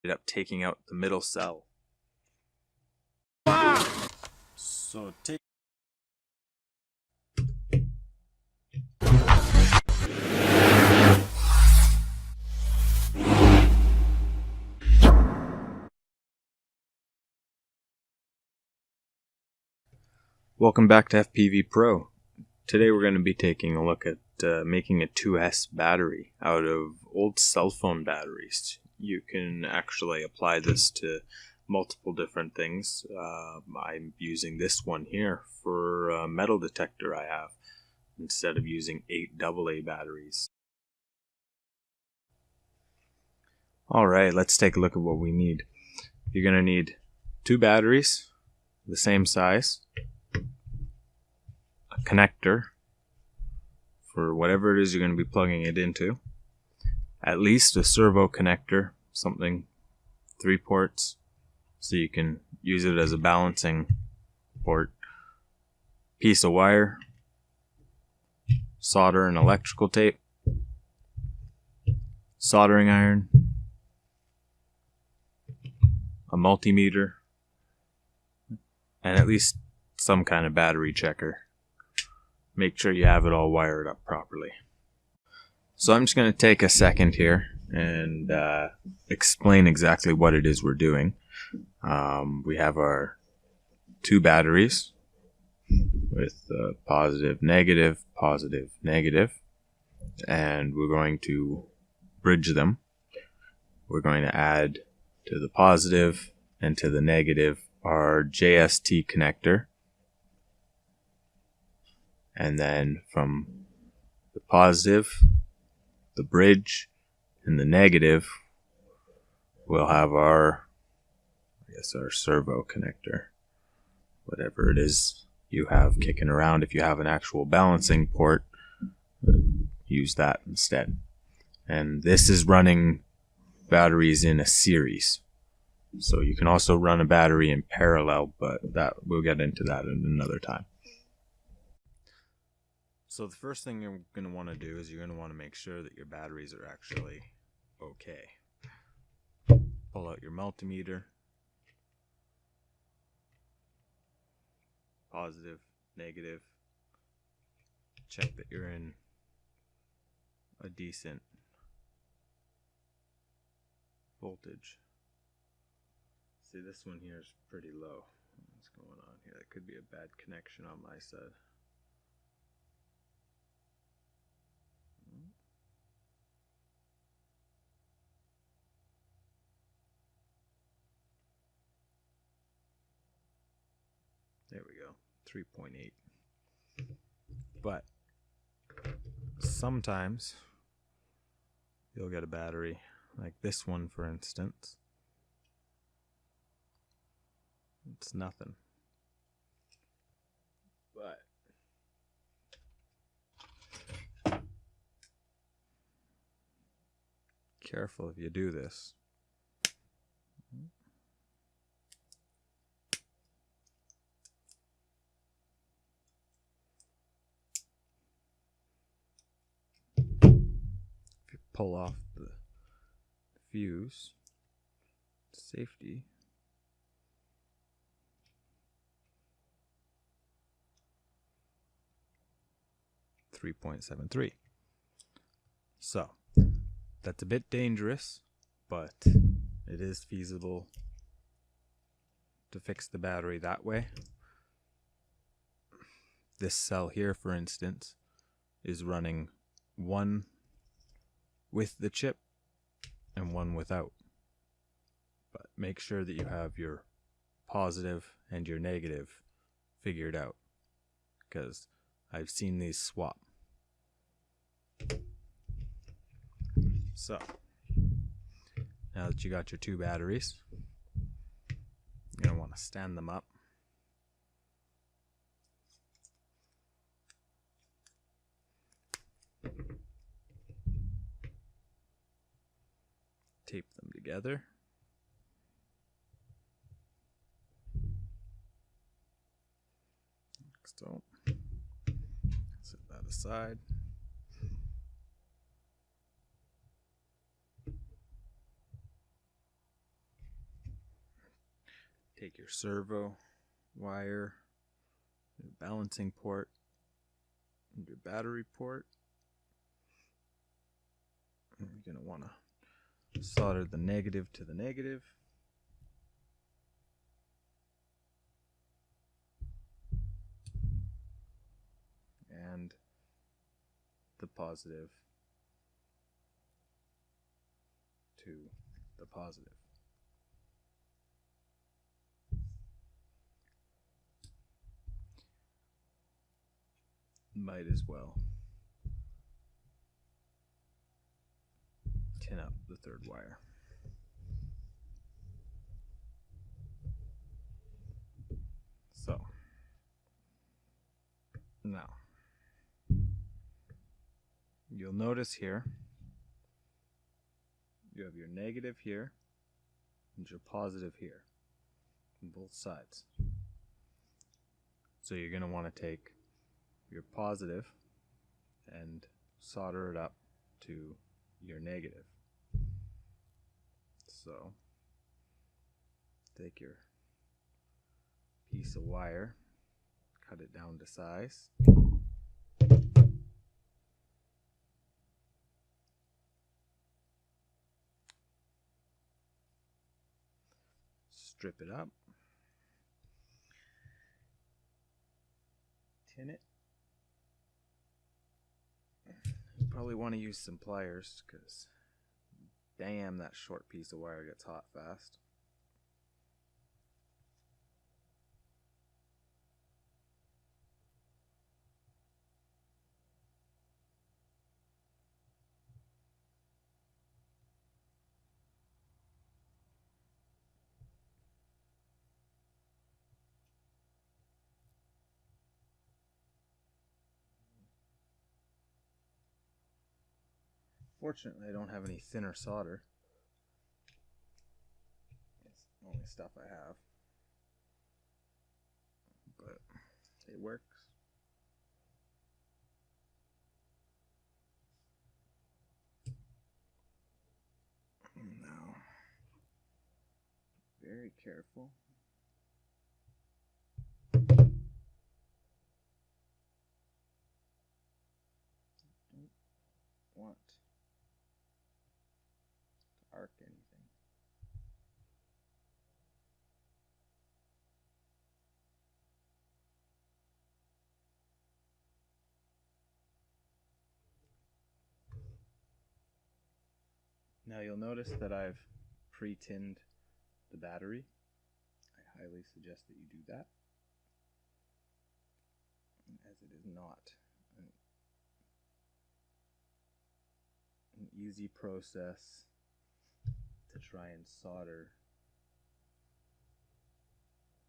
ended up taking out the middle cell. So take Welcome back to FPV Pro. Today we're going to be taking a look at making a 2S battery out of old cell phone batteries. You can actually apply this to multiple different things. I'm using this one here for a metal detector I have instead of using 8 AA batteries. Alright, let's take a look at what we need. You're going to need 2 batteries, the same size, a connector for whatever it is you're going to be plugging it into, at least a servo connector, something 3 ports, so you can use it as a balancing port, piece of wire, solder and electrical tape, soldering iron, a multimeter, and at least some kind of battery checker. Make sure you have it all wired up properly. So I'm just going to take a second here and explain exactly what it is we're doing. We have our 2 batteries with positive, negative, and we're going to bridge them. We're going to add to the positive and to the negative our JST connector. And then from the positive, the bridge, and the negative, we'll have our servo connector. Whatever it is you have kicking around. If you have an actual balancing port, use that instead. And this is running batteries in a series. So you can also run a battery in parallel, but we'll get into that in another time. So the first thing you're going to want to do is you're going to want to make sure that your batteries are actually okay. Pull out your multimeter. Positive, negative. Check that you're in a decent voltage. See, this one here is pretty low. What's going on here? That could be a bad connection on my side. There we go, 3.8. But sometimes you'll get a battery like this one, for instance. It's nothing. But careful if you do this. If you pull off the fuse, safety, .73. So that's a bit dangerous, but it is feasible to fix the battery that way. This cell here, for instance, is running one with the chip and one without. But make sure that you have your positive and your negative figured out, because I've seen these swap. So now that you got your 2 batteries, you're going to want to stand them up. Tape them together. So set that aside. Take your servo wire, your balancing port, and your battery port. And you're going to want to solder the negative to the negative. And the positive to the positive. Might as well tin up the third wire. So now you'll notice here you have your negative here and your positive here on both sides. So you're going to want to take your positive and solder it up to your negative. So take your piece of wire, cut it down to size, strip it up, tin it. You probably want to use some pliers because damn, that short piece of wire gets hot fast. Fortunately, I don't have any thinner solder. It's the only stuff I have. But it works. Now, very careful. Don't want to arc anything. Now you'll notice that I've pre-tinned the battery. I highly suggest that you do that, as it is not an easy process to try and solder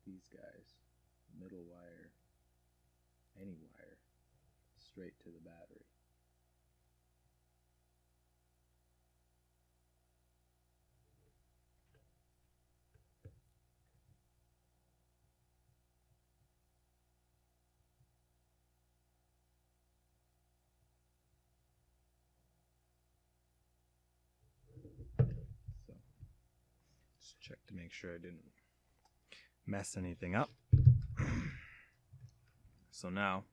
these guys, middle wire, any wire, straight to the battery. So, just check to make sure I didn't mess anything up. So now,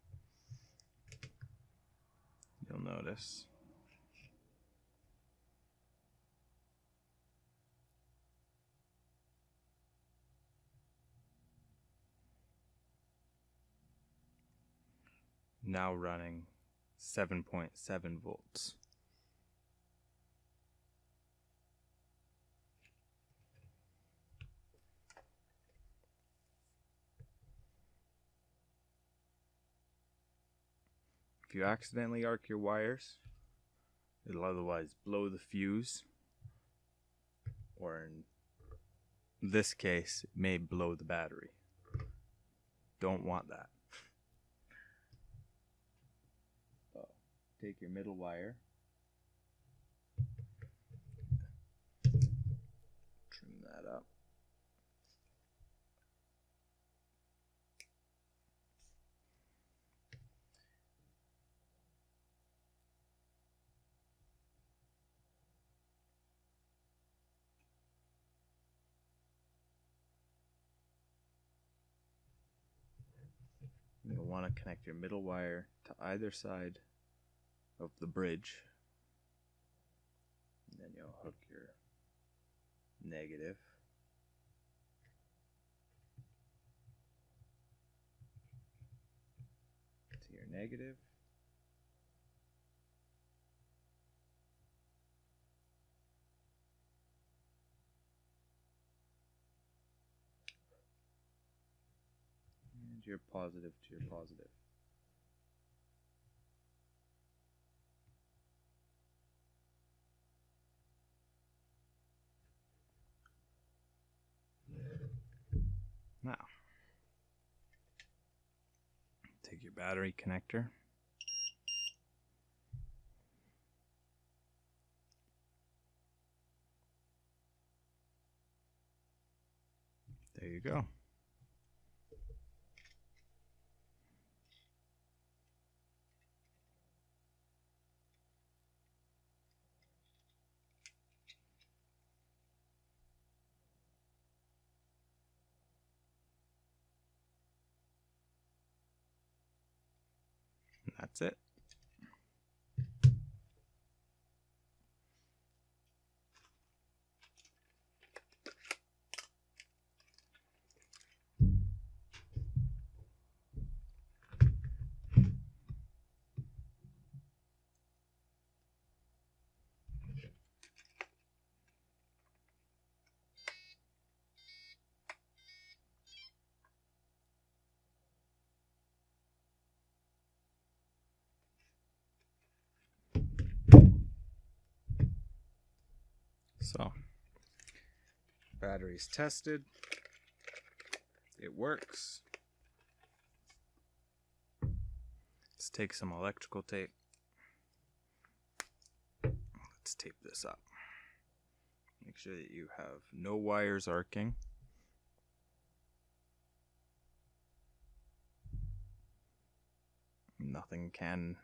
you'll notice now running 7.7 volts. If you accidentally arc your wires, it'll otherwise blow the fuse, or in this case, it may blow the battery. Don't want that. So, take your middle wire, trim that up. want to connect your middle wire to either side of the bridge. And then you'll hook your negative to your negative. And your positive to your positive. Now, take your battery connector. There you go. And that's it. So, battery's tested. It works. Let's take some electrical tape. Let's tape this up. Make sure that you have no wires arcing. Nothing can.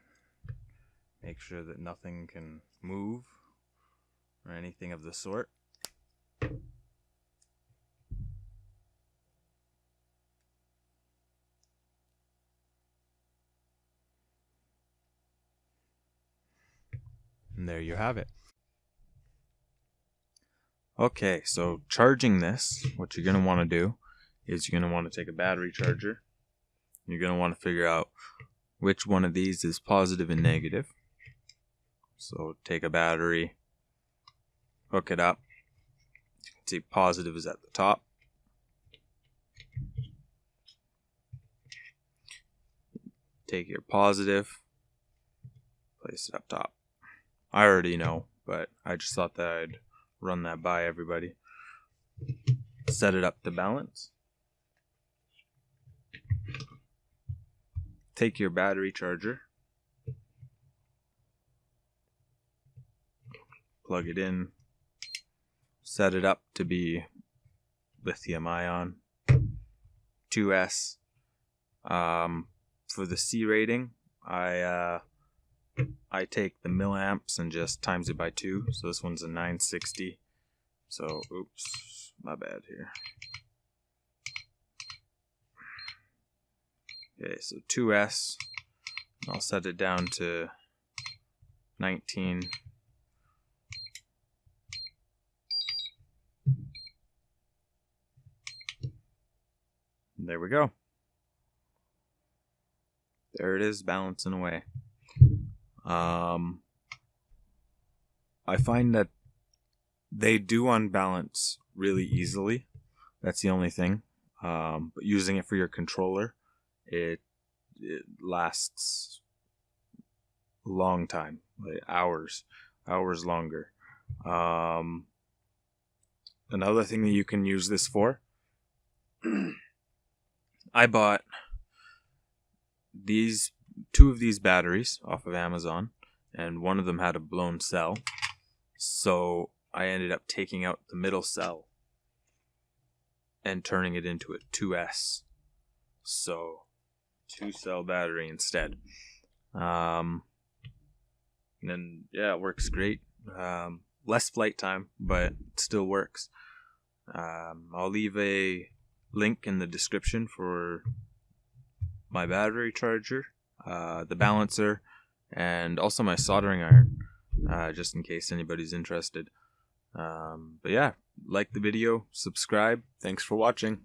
Make sure that nothing can move or anything of the sort. And there you have it. Okay, so charging this, what you're going to want to do is you're going to want to take a battery charger. You're going to want to figure out which one of these is positive and negative. So take a battery, hook it up. You can see positive is at the top. Take your positive, place it up top. I already know, but I just thought that I'd run that by everybody. Set it up to balance. Take your battery charger, plug it in, set it up to be lithium ion 2S. For the C rating, I take the milliamps and just times it by 2. So this one's a 960. So, oops, my bad here. Okay, so 2S. I'll set it down to 19. There we go. There it is, balancing away. I find that they do unbalance really easily. That's the only thing. But using it for your controller, it lasts a long time, like hours longer. Another thing that you can use this for, I bought two of these batteries off of Amazon, and one of them had a blown cell, so I ended up taking out the middle cell and turning it into a 2S, so 2-cell battery instead. And then yeah, it works great. Less flight time, but it still works. I'll leave a link in the description for my battery charger, the balancer, and also my soldering iron, just in case anybody's interested. But yeah, like the video, subscribe. Thanks for watching.